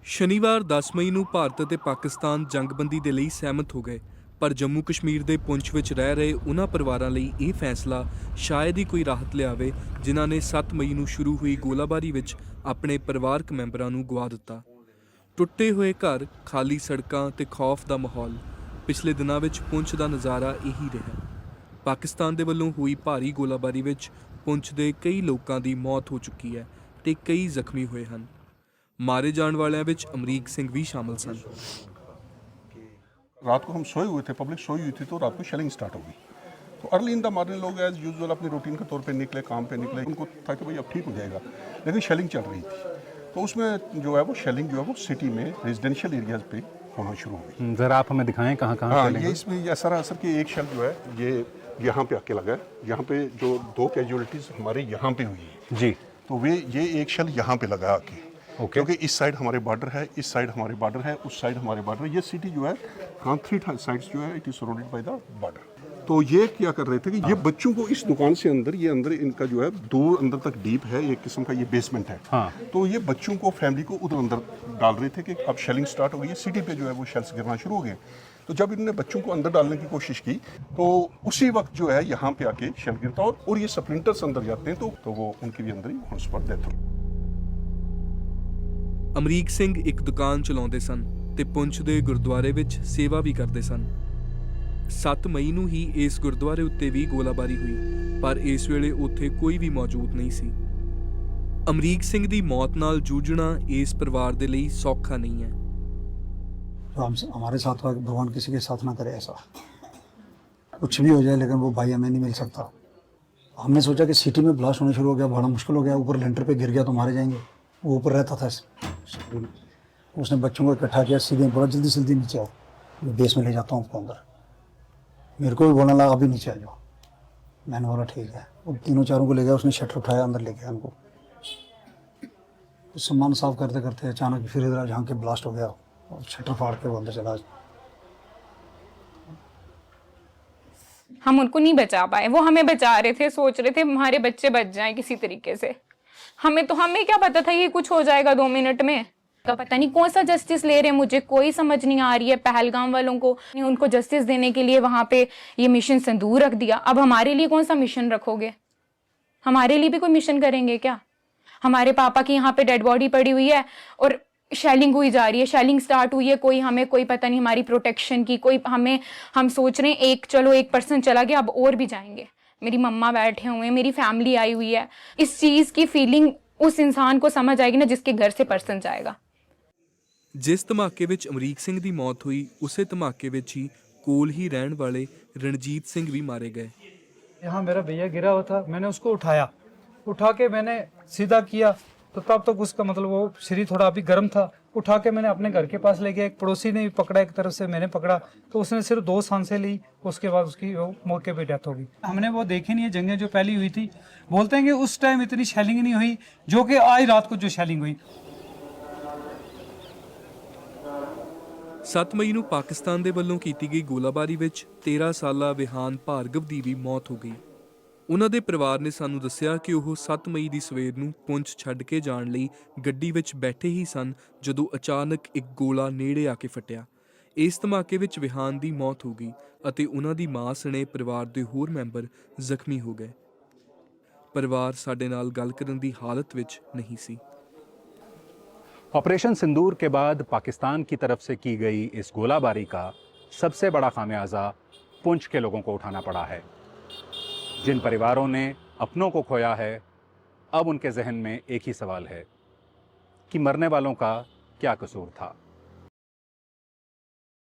ਸ਼ਨੀਵਾਰ 10 ਮਈ ਨੂੰ ਭਾਰਤ ਅਤੇ ਪਾਕਿਸਤਾਨ ਜੰਗਬੰਦੀ ਦੇ ਲਈ ਸਹਿਮਤ ਹੋ ਗਏ, ਪਰ ਜੰਮੂ ਕਸ਼ਮੀਰ ਦੇ ਪੁੰਛ ਵਿੱਚ ਰਹਿ ਰਹੇ ਉਹਨਾਂ ਪਰਿਵਾਰਾਂ ਲਈ ਇਹ ਫੈਸਲਾ ਸ਼ਾਇਦ ਹੀ ਕੋਈ ਰਾਹਤ ਲਿਆਵੇ ਜਿਨ੍ਹਾਂ ਨੇ 7 ਮਈ ਨੂੰ ਸ਼ੁਰੂ ਹੋਈ ਗੋਲਾਬਾਰੀ ਵਿੱਚ ਆਪਣੇ ਪਰਿਵਾਰਕ ਮੈਂਬਰਾਂ ਨੂੰ ਗਵਾ ਦਿੱਤਾ। ਟੁੱਟੇ ਹੋਏ ਘਰ, ਖਾਲੀ ਸੜਕਾਂ ਤੇ ਖੌਫ ਦਾ ਮਾਹੌਲ। ਪਿਛਲੇ ਦਿਨਾਂ ਵਿੱਚ ਪੁੰਛ ਦਾ ਨਜ਼ਾਰਾ ਇਹੀ ਰਿਹਾ। ਪਾਕਿਸਤਾਨ ਦੇ ਵੱਲੋਂ ਹੋਈ ਭਾਰੀ ਗੋਲਾਬਾਰੀ ਵਿੱਚ ਪੁੰਛ ਦੇ ਕਈ ਲੋਕਾਂ ਦੀ ਮੌਤ ਹੋ ਚੁੱਕੀ ਹੈ ਤੇ ਕਈ ਜ਼ਖਮੀ ਹੋਏ ਹਨ। मारे जाने वाले विच अमरीक सिंह भी शामिल सन। रात को हम सोए हुए थे, पब्लिक सोई हुई थी, तो रात को शेलिंग स्टार्ट हो गई। तो अर्ली इन द मॉर्निंग लोग एज यूजुअल अपनी रूटीन के तौर पे निकले, काम पे निकले। उनको था कि भाई अब ठीक हो जाएगा, लेकिन शेलिंग चल रही थी। तो उसमें जो है वो शेलिंग जो है वो सिटी में रेजिडेंशियल एरियाज पे होना शुरू हो गई। ज़रा आप हमें दिखाएं कहाँ कहाँ। हाँ, ये इसमें ऐसा रहा सर कि एक शेल जो है ये यहाँ पे आके लगा है। यहाँ पे जो 2 कैजुअलिटीज़ हमारे यहाँ पे हुई है जी, तो वे ये एक शेल यहाँ पे लगा आके। क्योंकि इस साइड हमारे बॉर्डर है, इस साइड हमारे बॉर्डर है, उस साइड हमारे बॉर्डर है। ये सिटी जो है हाँ 3 साइड्स जो है it is surrounded by the border. तो ये क्या कर रहे थे कि ये बच्चों को इस दुकान से अंदर, ये अंदर इनका जो है दूर अंदर तक डीप है, एक किस्म का ये बेसमेंट है। हाँ। तो ये बच्चों को, फैमिली को उधर अंदर डाल रहे थे कि अब शेलिंग स्टार्ट हो गई है, सिटी पे जो है वो शेल्स गिरना शुरू हो गए। तो जब इन्होंने बच्चों को अंदर डालने की कोशिश की तो उसी वक्त जो है यहाँ पे आके शेल गिरता और ये स्प्लिंटर्स अंदर जाते हैं तो वो उनकी भी अंदर ही ऑन स्पॉट डेथ हो। ਅਮਰੀਕ ਸਿੰਘ ਇੱਕ ਦੁਕਾਨ ਚਲਾਉਂਦੇ ਸਨ ਤੇ ਪੁੰਛ ਦੇ ਗੁਰਦੁਆਰੇ ਵਿੱਚ ਸੇਵਾ ਵੀ ਕਰਦੇ ਸਨ। 7 ਮਈ ਨੂੰ ਹੀ ਇਸ ਗੁਰਦੁਆਰੇ ਉੱਤੇ ਵੀ ਗੋਲਾਬਾਰੀ ਹੋਈ, ਪਰ ਇਸ ਵੇਲੇ ਉੱਥੇ ਕੋਈ ਵੀ ਮੌਜੂਦ ਨਹੀਂ ਸੀ। ਅਮਰੀਕ ਸਿੰਘ ਦੀ ਮੌਤ ਨਾਲ ਜੂਝਣਾ ਇਸ ਪਰਿਵਾਰ ਦੇ ਲਈ ਸੌਖਾ ਨਹੀਂ ਹੈ। हमारे साथ हुआ, भगवान किसी के साथ ना करे ऐसा। कुछ भी हो जाए लेकिन वो भाई हमें नहीं मिल सकता। हमने सोचा कि सिटी में ब्लास्ट होना शुरू हो गया, बड़ा मुश्किल हो गया, ऊपर लेंटर पे गिर गया तो मारे जाएंगे। वो ऊपर रहता था, उसने बच्चों को इकट्ठा किया, सीधे बोला जल्दी जल्दी नीचे आओ, मैं बेस में ले जाता हूँ आपको अंदर। मेरे को भी बोलने लगा अभी नीचे आ जाओ। मैंने बोला ठीक है। उन तीनों चारों को ले गया, उसने शटर उठाया, अंदर ले गया उनको। सामान साफ करते करते अचानक फिर इधर झांक के ब्लास्ट हो गया और शटर फाड़ के वो अंदर चला। हम उनको नहीं बचा पाए, वो हमें बचा रहे थे, सोच रहे थे हमारे बच्चे बच जाएं किसी तरीके से। हमें क्या पता था ये कुछ हो जाएगा 2 मिनट में। का पता नहीं कौन सा जस्टिस ले रहे हैं, मुझे कोई समझ नहीं आ रही है। पहलगाम वालों को उनको जस्टिस देने के लिए वहां पे ये मिशन सिंदूर रख दिया, अब हमारे लिए कौन सा मिशन रखोगे? हमारे लिए भी कोई मिशन करेंगे क्या? हमारे पापा की यहाँ पे डेड बॉडी पड़ी हुई है और शेलिंग हुई जा रही है, शेलिंग स्टार्ट हुई है, कोई हमें कोई पता नहीं हमारी प्रोटेक्शन की, कोई हम सोच रहे हैं चलो एक पर्सन चला गया, अब और भी जाएंगे। मेरी मम्मा बैठे हुए हैं, मेरी फैमिली आई हुई है। इस चीज़ की फीलिंग उस इंसान को समझ आएगी ना जिसके घर से पर्सन जाएगा। जिस धमाके विच अमरीक सिंह की मौत हुई, उसे धमाके विच ही कोल ही रहने वाले रणजीत सिंह भी मारे गए। यहाँ मेरा भैया गिरा हुआ था, मैंने उसको उठा के मैंने सीधा किया तो तब तक उसका मतलब वो शरीर थोड़ा अभी गर्म था। उठा के मैंने अपने घर के पास ले गया, एक पड़ोसी ने भी पकड़ा, एक तरफ से मैंने पकड़ा, तो उसने सिर्फ 2 सांसें ली, उसके बाद उसकी वो मौके पे डेथ हो गई। हमने वो देखी नहीं है जंगें जो पहली हुई थी। बोलते हैं कि उस टाइम इतनी शेलिंग नहीं हुई जो कि आज रात को जो शेलिंग हुई। 7 ਮਈ ਨੂੰ ਪਾਕਿਸਤਾਨ ਦੇ ਵੱਲੋਂ ਕੀਤੀ ਗਈ ਗੋਲਾਬਾਰੀ ਵਿੱਚ 13 ਸਾਲਾ ਵਿਹਾਨ ਭਾਰਗਵ ਦੀ ਵੀ ਮੌਤ ਹੋ ਗਈ। ਉਹਨਾਂ ਦੇ ਪਰਿਵਾਰ ਨੇ ਸਾਨੂੰ ਦੱਸਿਆ ਕਿ ਉਹ 7 ਮਈ ਦੀ ਸਵੇਰ ਨੂੰ ਪੁੰਛ ਛੱਡ ਕੇ ਜਾਣ ਲਈ ਗੱਡੀ ਵਿੱਚ ਬੈਠੇ ਹੀ ਸਨ ਜਦੋਂ ਅਚਾਨਕ ਇੱਕ ਗੋਲਾ ਨੇੜੇ ਆ ਕੇ ਫਟਿਆ। ਇਸ ਧਮਾਕੇ ਵਿੱਚ ਵਿਹਾਨ ਦੀ ਮੌਤ ਹੋ ਗਈ ਅਤੇ ਉਹਨਾਂ ਦੀ ਮਾਂ ਸਣੇ ਪਰਿਵਾਰ ਦੇ ਹੋਰ ਮੈਂਬਰ ਜ਼ਖਮੀ ਹੋ ਗਏ। ਪਰਿਵਾਰ ਸਾਡੇ ਨਾਲ ਗੱਲ ਕਰਨ ਦੀ ਹਾਲਤ ਵਿੱਚ ਨਹੀਂ ਸੀ। ऑपरेशन सिंदूर के बाद पाकिस्तान की तरफ से की गई इस गोलाबारी का सबसे बड़ा खामियाजा पुंछ के लोगों को उठाना पड़ा है। जिन परिवारों ने अपनों को खोया है, अब उनके जहन में एक ही सवाल है कि मरने वालों का क्या कसूर था।